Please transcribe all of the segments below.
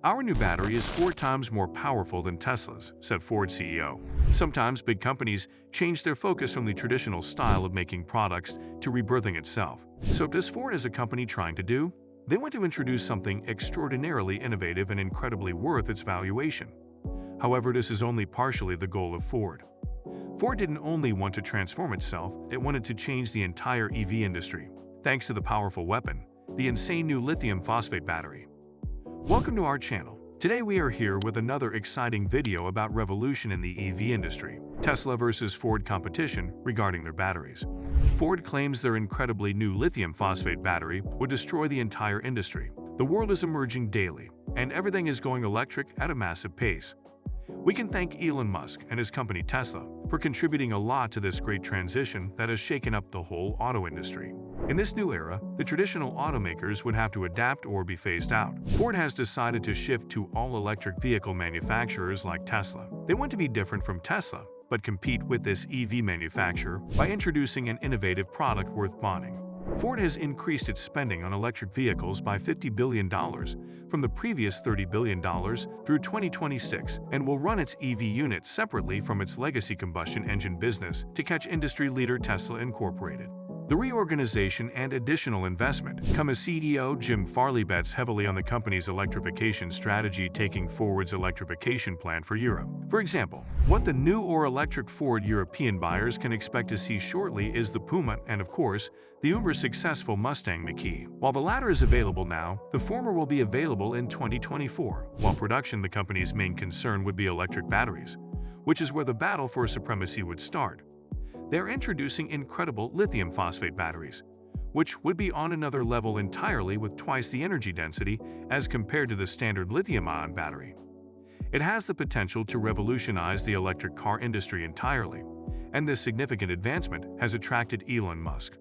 "Our new battery is 4 times more powerful than Tesla's," said Ford CEO. Sometimes big companies change their focus from the traditional style of making products to rebirthing itself. So what is Ford as a company trying to do? They want to introduce something extraordinarily innovative and incredibly worth its valuation. However, this is only partially the goal of Ford. Ford didn't only want to transform itself, it wanted to change the entire EV industry, thanks to the powerful weapon, the insane new lithium phosphate battery. Welcome to our channel. Today we are here with another exciting video about revolution in the EV industry, Tesla versus Ford competition regarding their batteries. Ford claims their incredibly new lithium phosphate battery would destroy the entire industry. The world is emerging daily, and everything is going electric at a massive pace. We can thank Elon Musk and his company Tesla for contributing a lot to this great transition that has shaken up the whole auto industry. In this new era, the traditional automakers would have to adapt or be phased out. Ford has decided to shift to all-electric vehicle manufacturers like Tesla. They want to be different from Tesla, but compete with this EV manufacturer by introducing an innovative product worth buying. Ford has increased its spending on electric vehicles by $50 billion from the previous $30 billion through 2026 and will run its EV units separately from its legacy combustion engine business to catch industry leader Tesla Incorporated. The reorganization and additional investment come as CEO Jim Farley bets heavily on the company's electrification strategy, taking Ford's electrification plan for Europe. For example, what the new or electric Ford European buyers can expect to see shortly is the Puma and, of course, the uber-successful Mustang Mach-E. While the latter is available now, the former will be available in 2024. While production, the company's main concern would be electric batteries, which is where the battle for supremacy would start. They're introducing incredible lithium phosphate batteries, which would be on another level entirely with twice the energy density as compared to the standard lithium-ion battery. It has the potential to revolutionize the electric car industry entirely, and this significant advancement has attracted Elon Musk.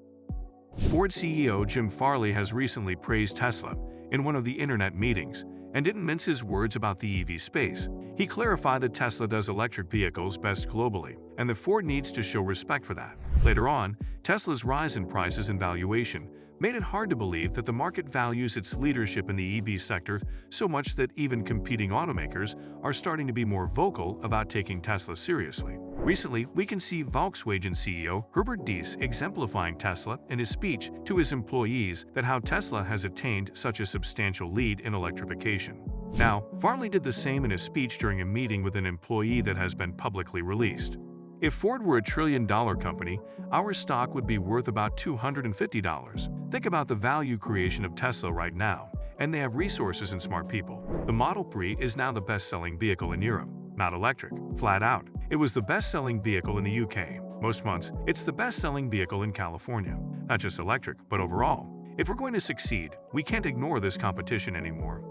Ford CEO Jim Farley has recently praised Tesla in one of the internet meetings and didn't mince his words about the EV space. He clarified that Tesla does electric vehicles best globally, and that Ford needs to show respect for that. Later on, Tesla's rise in prices and valuation made it hard to believe that the market values its leadership in the EV sector so much that even competing automakers are starting to be more vocal about taking Tesla seriously. Recently, we can see Volkswagen CEO Herbert Diess exemplifying Tesla in his speech to his employees that how Tesla has attained such a substantial lead in electrification. Now, Farley did the same in a speech during a meeting with an employee that has been publicly released. If Ford were a trillion-dollar company, our stock would be worth about $250. Think about the value creation of Tesla right now, and they have resources and smart people. The Model 3 is now the best-selling vehicle in Europe, not electric, flat out. It was the best-selling vehicle in the UK. Most months, it's the best-selling vehicle in California. Not just electric, but overall. If we're going to succeed, we can't ignore this competition anymore.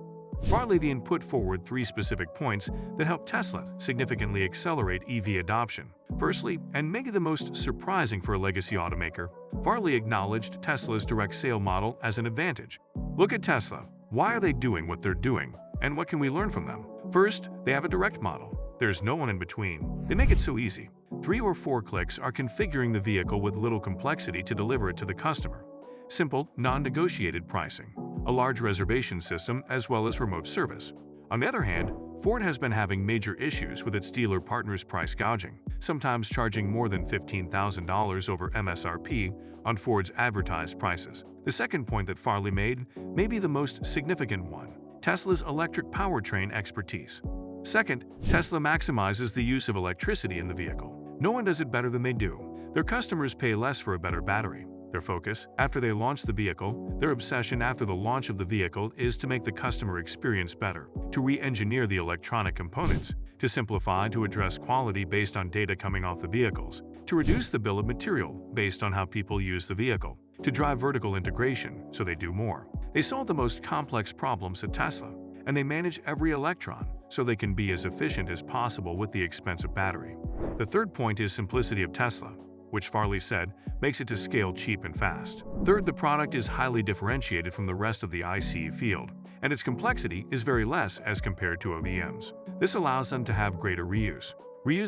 Farley then put forward 3 specific points that help Tesla significantly accelerate EV adoption. Firstly, and maybe the most surprising for a legacy automaker, Farley acknowledged Tesla's direct sale model as an advantage. Look at Tesla. Why are they doing what they're doing, and what can we learn from them? First, they have a direct model. There's no one in between. They make it so easy. 3 or 4 clicks are configuring the vehicle with little complexity to deliver it to the customer. Simple, non-negotiated pricing, a large reservation system, as well as remote service. On the other hand, Ford has been having major issues with its dealer partners' price gouging, sometimes charging more than $15,000 over MSRP on Ford's advertised prices. The second point that Farley made may be the most significant one: Tesla's electric powertrain expertise. Second, Tesla maximizes the use of electricity in the vehicle. No one does it better than they do. Their customers pay less for a better battery. Their focus, after they launch the vehicle, their obsession after the launch of the vehicle is to make the customer experience better, to re-engineer the electronic components, to simplify, to address quality based on data coming off the vehicles, to reduce the bill of material based on how people use the vehicle, to drive vertical integration so they do more. They solve the most complex problems at Tesla, and they manage every electron so they can be as efficient as possible with the expensive battery. The third point is simplicity of Tesla, which Farley said makes it to scale cheap and fast. Third, the product is highly differentiated from the rest of the ICE field, and its complexity is very less as compared to OEMs. This allows them to have greater reuse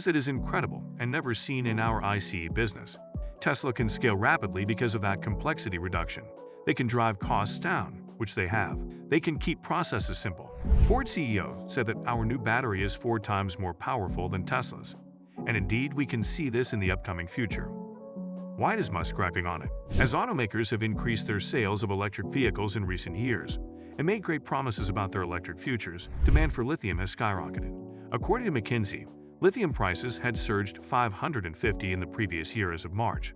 that is incredible and never seen in our ICE business. Tesla can scale rapidly because of that complexity reduction. They can drive costs down, which they have. They can keep processes simple. Ford CEO said that our new battery is 4 times more powerful than Tesla's. And indeed, we can see this in the upcoming future. Why is Musk griping on it? As automakers have increased their sales of electric vehicles in recent years and made great promises about their electric futures, demand for lithium has skyrocketed. According to McKinsey, lithium prices had surged 550 in the previous year as of March.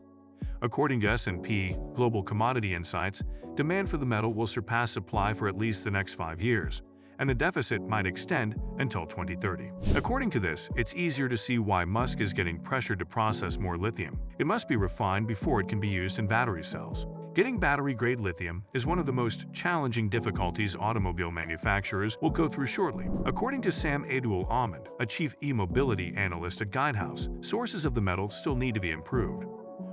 According to S&P Global Commodity Insights, demand for the metal will surpass supply for at least the next 5 years, and the deficit might extend until 2030. According to this, it's easier to see why Musk is getting pressured to process more lithium. It must be refined before it can be used in battery cells. Getting battery-grade lithium is one of the most challenging difficulties automobile manufacturers will go through shortly. According to Sam Abdul-Ahmed, a chief e-mobility analyst at Guidehouse, sources of the metal still need to be improved.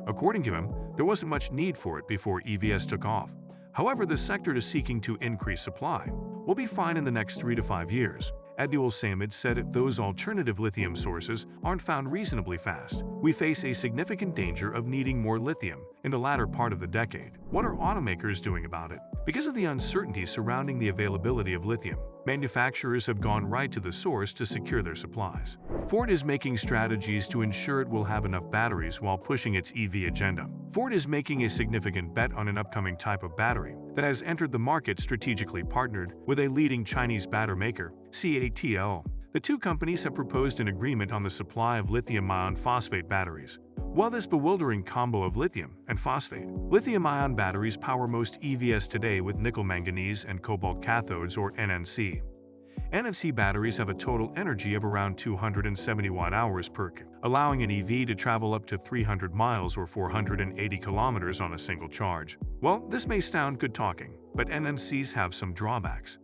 According to him, there wasn't much need for it before EVs took off. However, the sector is seeking to increase supply. We'll be fine in the next 3 to 5 years. Abdul-Samad said if those alternative lithium sources aren't found reasonably fast, we face a significant danger of needing more lithium in the latter part of the decade. What are automakers doing about it? Because of the uncertainty surrounding the availability of lithium, manufacturers have gone right to the source to secure their supplies. Ford is making strategies to ensure it will have enough batteries while pushing its EV agenda. Ford is making a significant bet on an upcoming type of battery that has entered the market, strategically partnered with a leading Chinese battery maker, CATL. The two companies have proposed an agreement on the supply of lithium-ion phosphate batteries. While this bewildering combo of lithium and phosphate, lithium-ion batteries power most EVs today with nickel-manganese and cobalt cathodes, or NMC. NMC batteries have a total energy of around 270 watt-hours per kg, allowing an EV to travel up to 300 miles or 480 kilometers on a single charge. Well, this may sound good talking, but NMCs have some drawbacks.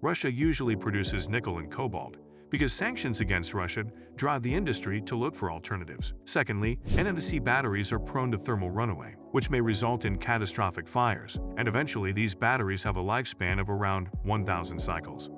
Russia usually produces nickel and cobalt, because sanctions against Russia drive the industry to look for alternatives. Secondly, NMC batteries are prone to thermal runaway, which may result in catastrophic fires, and eventually these batteries have a lifespan of around 1,000 cycles.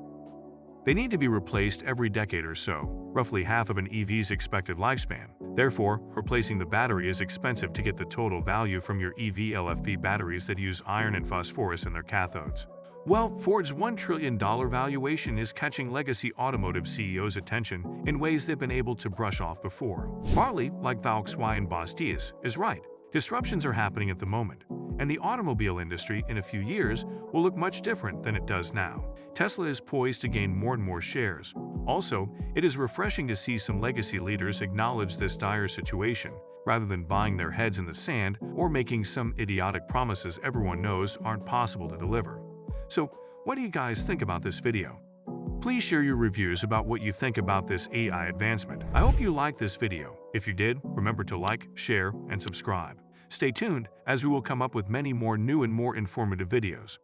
They need to be replaced every decade or so, roughly half of an EV's expected lifespan. Therefore, replacing the battery is expensive to get the total value from your EV LFP batteries that use iron and phosphorus in their cathodes. Well, Ford's $1 trillion valuation is catching legacy automotive CEOs' attention in ways they've been able to brush off before. Farley, like Volkswagen boss Diaz, is right. Disruptions are happening at the moment, and the automobile industry in a few years will look much different than it does now. Tesla is poised to gain more and more shares. Also, it is refreshing to see some legacy leaders acknowledge this dire situation, rather than buying their heads in the sand or making some idiotic promises everyone knows aren't possible to deliver. So, what do you guys think about this video? Please share your reviews about what you think about this AI advancement. I hope you liked this video. If you did, remember to like, share, and subscribe. Stay tuned, as we will come up with many more new and more informative videos.